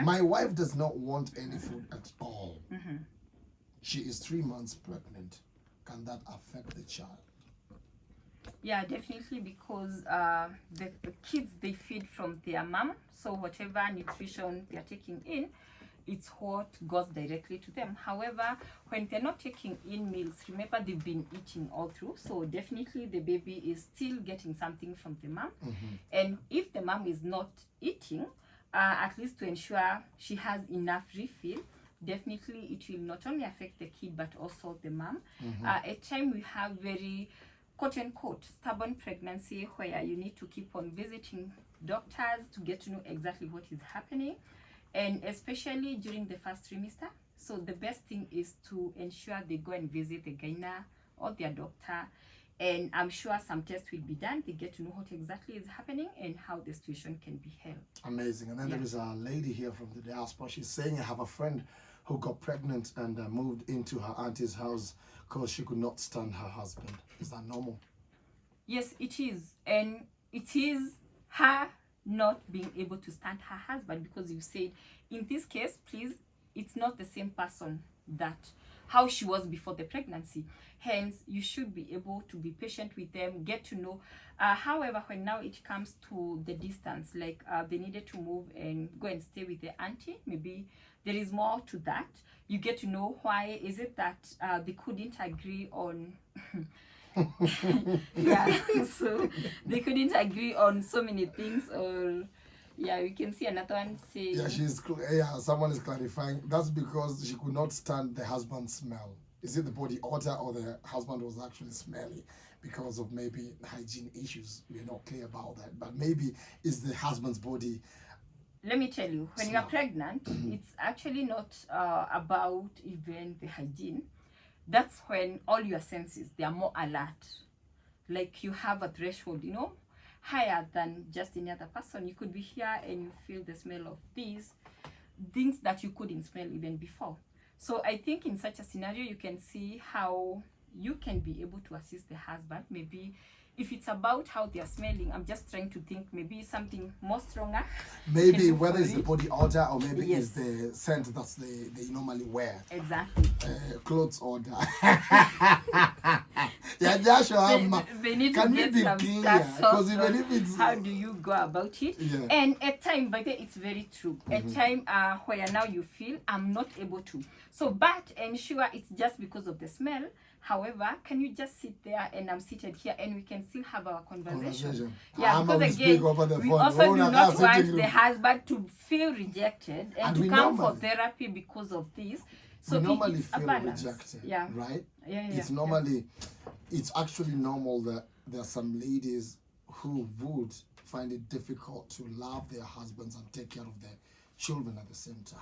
My wife does not want any food at all. She is 3 months pregnant. Can that affect the child? Yeah, definitely, because the kids, they feed from their mom, so whatever nutrition they're taking in, it's what goes directly to them. However, when they're not taking in meals, remember they've been eating all through, so definitely the baby is still getting something from the mom. And if the mom is not eating, at least to ensure she has enough refill, definitely it will not only affect the kid but also the mom. At time we have very quote unquote stubborn pregnancy where you need to keep on visiting doctors to get to know exactly what is happening, and especially during the first trimester. So the best thing is to ensure they go and visit the gynae or their doctor, and I'm sure some tests will be done. They get to know what exactly is happening and how the situation can be held. Amazing. And then there is a lady here from the diaspora. She's saying, I have a friend who got pregnant and moved into her auntie's house because she could not stand her husband. Is that normal? Yes, it is. And it is her not being able to stand her husband, because you said, in this case, please, it's not the same person that how she was before the pregnancy. Hence, you should be able to be patient with them, get to know. However, when now it comes to the distance, like they needed to move and go and stay with the auntie, maybe there is more to that. You get to know why is it that they couldn't agree on yeah, so they couldn't agree on so many things. Or yeah, we can see another one saying, someone is clarifying that's because she could not stand the husband's smell. Is it the body odor, or the husband was actually smelly because of maybe hygiene issues? We're not clear about that, but maybe it's the husband's body. Let me tell you, when you are pregnant, it's actually not about even the hygiene. That's when all your senses, they are more alert. Like you have a threshold, you know, higher than just any other person. You could be here and you feel the smell of these things that you couldn't smell even before. So I think in such a scenario, you can see how you can be able to assist the husband. Maybe if it's about how they are smelling, I'm just trying to think maybe something more stronger. Maybe whether it's the body odor, or maybe it's the scent that they normally wear. Exactly. Clothes odor. Yeah, Joshua, they need to get some because even if it's how do you go about it? Yeah. And at time, by the way, it's very true. At time where now you feel I'm not able to. So, but ensure it's just because of the smell. However, can you just sit there and I'm seated here and we can still have our conversation? Yeah, because again, we also do not want the husband to feel rejected and to come for therapy because of this. So we normally it's feel rejected, right? Yeah. It's normally, it's actually normal that there are some ladies who would find it difficult to love their husbands and take care of their children at the same time.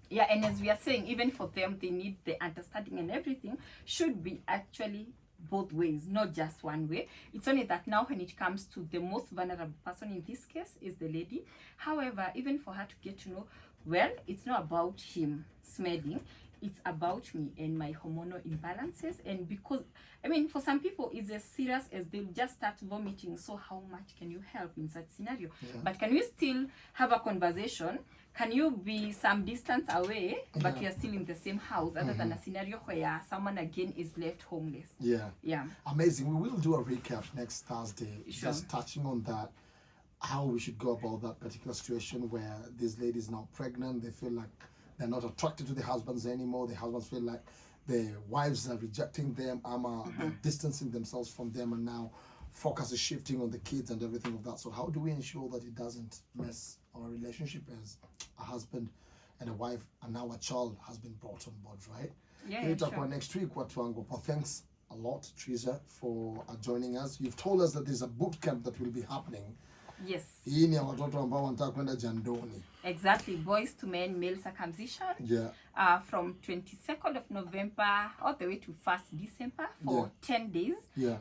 Yeah, and as we are saying, even for them, they need the understanding, and everything should be actually both ways, not just one way. It's only that now when it comes to the most vulnerable person in this case is the lady. However, even for her to get to know, well, it's not about him smelling, it's about me and my hormonal imbalances. And because, I mean, for some people, it's as serious as they'll just start vomiting. So how much can you help in such scenario? Yeah. But can we still have a conversation? Can you be some distance away, but you're still in the same house, other than a scenario where someone again is left homeless? Yeah. Amazing. We will do a recap next Thursday, just touching on that, how we should go about that particular situation where this lady is now pregnant. They feel like they're not attracted to the husbands anymore. The husbands feel like their wives are rejecting them, they're distancing themselves from them, and now focus is shifting on the kids and everything of that. So how do we ensure that it doesn't mess our relationship as a husband and a wife, and now a child has been brought on board, right? Yeah, sure. Next week, thanks a lot, Teresa, for joining us. You've told us that there's a boot camp that will be happening. Yes. Hii ni watoto ambao wanataka kwenda jandoni. Exactly, boys to men, male circumcision. Yeah. from 22nd of November all the way to 1st December for 10 days.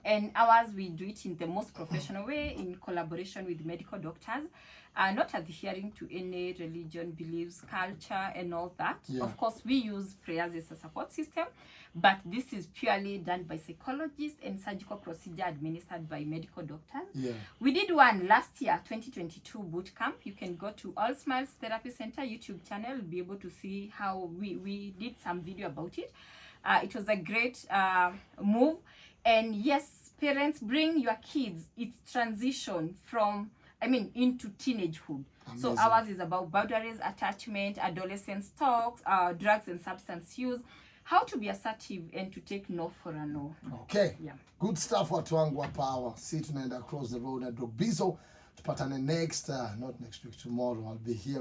And ours, we do it in the most professional way in collaboration with medical doctors, not adhering to any religion, beliefs, culture, and all that. Of course, we use prayers as a support system, but this is purely done by psychologists and surgical procedure administered by medical doctors. We did one last year, 2022 boot camp. You can go to All Smiles Therapy Center YouTube channel, be able to see how we did some video about it. It was a great move. And yes, parents, bring your kids. It's transition from, into teenagehood. So ours is about boundaries, attachment, adolescence talks, drugs and substance use, how to be assertive and to take no for a no. Okay. Good stuff, watu wangu wa power. See, tunaenda across the road at Robizo. Tupatane next, not next week, tomorrow. I'll be here.